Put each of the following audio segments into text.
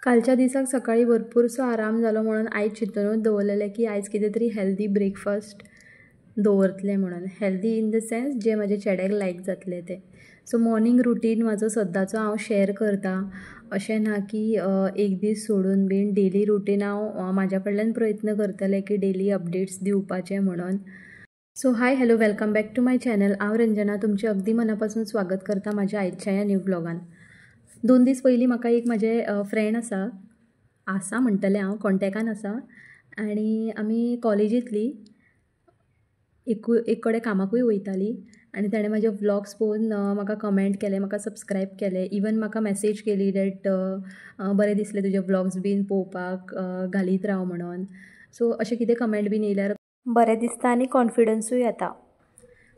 कालच्या दिसाक सकाळी भरपूरसो आराम जालो म्हणून आयज चिंतूनच दवरलेलें की आयज कितें तरी हेल्दी ब्रेकफास्ट दवरतलें म्हणून. हेल्दी इन द सेन्स जें म्हाज्या चेड्याक लायक जातलें तें. सो मॉर्निंग रुटीन म्हाजो सद्दांचो हांव शेअर करतां. अशें ना की एक दीस सोडून बीन डेली रुटीन हांव म्हाज्या कडल्यान प्रयत्न करतलें की डेली अपडेट्स दिवपाचे म्हणून. So hi hello welcome back to my channel. हांव रंजना तुमचें अगदी मनापासून स्वागत करता म्हाज्या आयजच्या ह्या न्यू ब्लॉगान. 2 दीस पयलीं म्हाका एक म्हाजें फ्रेंड आसा म्हणटलें हांव, कॉन्टेक्टान आसा आनी आमी कॉलेजींतलीं एक कडेन कामाकूय वयतालीं आनी ताणें म्हाजे व्लॉग्स पळोवन म्हाका कमेंट केलें, म्हाका सबस्क्रायब केलें, इवन म्हाका मॅसेज केली डॅट बरें दिसलें तुजे व्लॉग्स बीन पळोवपाक, घालीत राव म्हणून. सो अशें कितें कमेंट बीन येयल्यार बरें दिसता आनी कॉन्फिडन्सूय येता.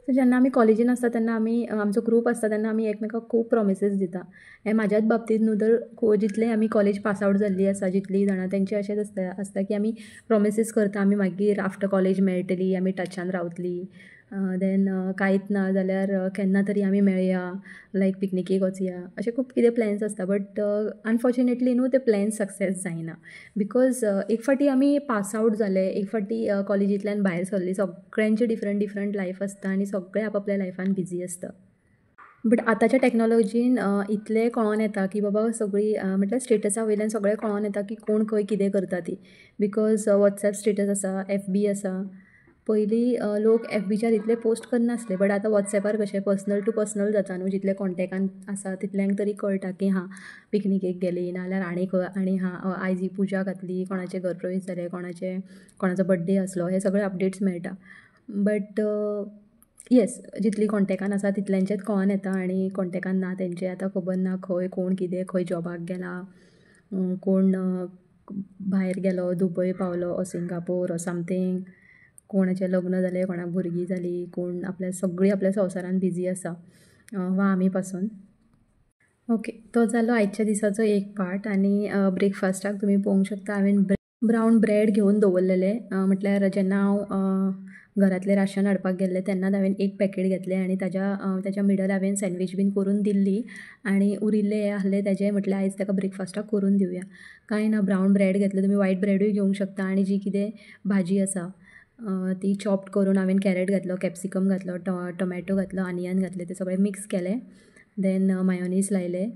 सो जेन्ना आमी कॉलेजीन आसता तेन्ना आमचो ग्रूप आसता तेन्ना आमी एकमेकाक खूब प्रॉमिसीस दिता. हें म्हाज्याच बाबतींत न्हू तर जितलें आमी कॉलेज पास आवट जाल्लीं आसा जितलीं जाणां तेंचें अशेंच आसता की आमी प्रॉमिसीस करता आमी मागीर आफ्टर कॉलेज मेळटलीं, आमी टचान रावतलीं. देन कांयच ना जाल्यार केन्ना तरी आमी मेळया, लायक पिकनिकेक वचया, अशें खूब कितें प्लॅन्स आसता. बट अनफॉर्च्युनेटली न्हू ते प्लॅन्स सक्सेस जायना बिकॉज एक फावटी आमी पास आवट जाले, एक फावटी कॉलेजींतल्यान भायर सरलीं, सगळ्यांचें डिफरंट लायफ आसता आनी सगळे आपआपल्या लायफान बिजी आसता. बट आतांच्या टॅक्नोलॉजीन इतलें कळोन येता की बाबा सगळीं म्हटल्यार स्टेटसा वयल्यान सगळें कळोन येता की कोण खंय कितें करता ती. बिकॉज वॉट्सॅप स्टेटस आसा, FB आसा. पयलीं लोक FBच्यार इतले पोस्ट करनासले, बट आतां वॉट्सॅपार कशें पर्सनल टू पर्सनल जाता न्हू, जितले कॉन्टेक्टान आसा तितल्यांक तरी कळटा की हां पिकनिकेक गेलीं, नाजाल्यार आनी हां आयज ही पुजा घातली, कोणाचें घरप्रवेश जालें, कोणाचो बड्डे आसलो, हे सगळे अपडेट्स मेळटा. बट येस, जितलीं कॉन्टेक्टान आसा तितल्यांचेंच कळोन येता आनी कॉन्टेक्टान ना तेंचें आतां खबर ना खंय कोण कितें, खंय जॉबाक गेला, कोण भायर गेलो, दुबय पावलो ओ सिंगापोर ओ समथींग, कोणाचें लग्न जालें, कोणाक भुरगीं जालीं, कोण सगळीं आपल्या संवसारान बिजी आसा, वा आमी पासून. ओके, तो जालो आयच्या दिसाचो एक पार्ट. आनी ब्रेकफास्टाक तुमी पळोवंक शकता हांवें ब्रावन ब्रेड घेवन दवरलेलें. म्हटल्यार जेन्ना हांव घरांतलें राशन हाडपाक गेल्लें तेन्नाच हांवें एक पॅकेट घेतलें आनी ताच्या मिडल हांवें सँडवीच बीन करून दिल्ली आनी उरिल्लें हें आसलें तेजें म्हटल्यार आयज ताका ब्रेकफास्टाक करून दिवया. कांय ना, ब्रावन ब्रेड घेतलें, तुमी वायट ब्रेडूय घेवंक शकता आनी जी कितें भाजी आसा ती चॉप्ड करून हांवें कॅरेट घातलो, कॅप्सिकम घातलो, टोमॅटो घातलो, आनियन घातलें, तें सगळें मिक्स केलें. देन मायोनीज लायलें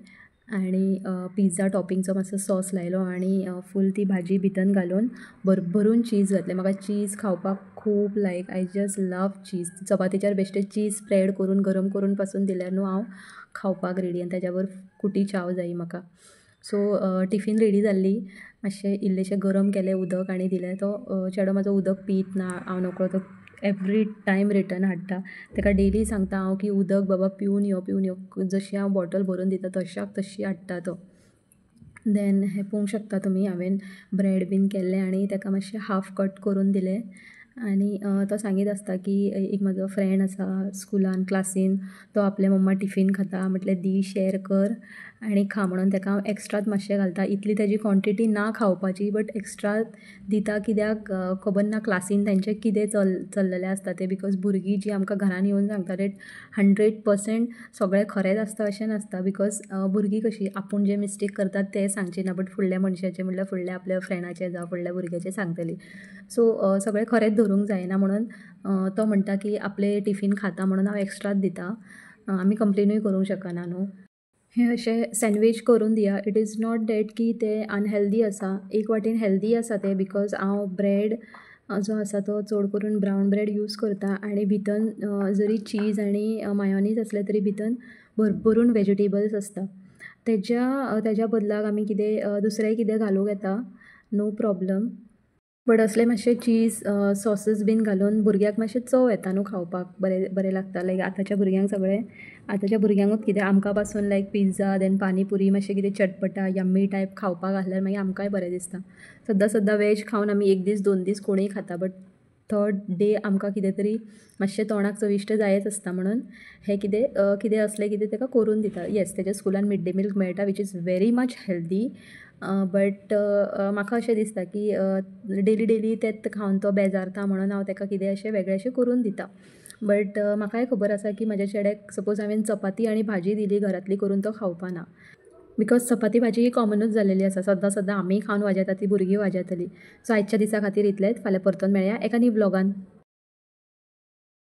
आनी पिझ्झा टॉपिंगचो मातसो सॉस लायलो आनी फूल ती भाजी भितन घालून भरभरून चीज घातलें. म्हाका चीज खावपाक खूब लायक, आय जस्ट लव चीज. चपातीचेर बेश्टें चीज स्प्रेड करून गरम करून पासून दिल्यार न्हू हांव खावपाक रेडी आनी ताच्या बरोबर कुटी चाव जायी म्हाका. सो टिफीन रेडी जाल्ली, मातशें इल्लेशें गरम केलें उदक आनी दिलें. तो चेडो म्हाजो उदक पीत ना, हांव नकळो तो एवरी टायम रिटर्न हाडटा. ताका डेली सांगता हांव की उदक बाबा पिवन यो. जशी हांव बॉटल भरून दिता तशी हाडटा तो. देन हें पळोवंक शकता तुमी, हांवें ब्रेड बीन केल्लें आनी ताका मातशें हाफ कट करून दिलें. आनी तो सांगीत आसता की एक म्हाजो फ्रेंड आसा स्कुलान, क्लासीन, तो आपल्या मम्मा टिफीन खाता, म्हटल्यार दी, शेअर कर आनी खा म्हणून ताका हांव एक्स्ट्राच मातशें घालता. इतली ताजी क्वॉन्टिटी ना खावपाची, बट एक्स्ट्रा दिता. कित्याक खबर ना क्लासीन तांचें कितें चल्लेलें आसता तें. बिकॉज भुरगीं जीं आमकां घरान येवन सांगता तें 100% सगळें खरेंच आसता अशें नासता. बिकॉज भुरगीं कशीं आपूण जें मिस्टेक करतात तें सांगचीं ना, बट फुडल्या मनशाचें म्हणल्यार फुडल्या आपल्या फ्रेंडाचें जावं फुडल्या भुरग्याचें सांगतलीं. सो सगळें खरेंच धरूंक जायना म्हणून तो म्हणटा की आपलें टिफीन खाता म्हणून हांव एक्स्ट्राच दिता. आमी कंप्लेनूय करूंक शकना न्हू. हें अशें सँडवीच करून दिया. इट इज नॉट डॅट की तें अनहेल्दी आसा, एक वाटेन हेल्दी आसा तें. बिकॉज हांव ब्रेड जो आसा तो चड करून ब्रावन ब्रेड यूज करता आनी भितन जरी चीज आनी मायोनीज आसलें तरी भितन भरभरून वेजिटेबल्स आसता. तेज्या बदलाक आमी दुसरें कितें घालूं येता, नो प्रॉब्लम. बट असलें मातशें चीज सॉसीस बीन घालून भुरग्याक मातशें चव येता न्हू खावपाक, बरें लागता. लायक आतांच्या भुरग्यांकूच कितें, आमकां पासून लायक पिझ्झा, देन पानीपुरी, मातशें कितें चटपटा यम्मी टायप खावपाक आसल्यार मागीर आमकांय बरें दिसता. सद्दां वॅज खावन आमी एक दीस 2 दीस कोणीय खाता, बट थर्ड डे आमकां कितें तरी मातशें तोंडाक चविश्ट जायच आसता. म्हणून हें कितें असलें कितें ताका करून दिता. येस, तेज्या स्कुलान मिड डे मील मेळटा which is very much healthy. But म्हाका अशें दिसता की डेली तेंच खावन तो बेजारता म्हणून हांव ताका कितें अशें वेगळेंशें करून दिता. बट म्हाकाय खबर आसा की म्हाज्या चेड्याक सपोज हांवें चपाती आनी भाजी दिली घरांतली करून, तो खावपा ना. बिकॉज चपाती भाजी ही कॉमनूच जालेली आसा. सद्दां सद्दां आमी खावन वाजेता ती भुरगीं वाजेतलीं. सो आयच्या दिसा खातीर इतलेंच. फाल्यां परतून मेळया एका न्यू व्लॉगान.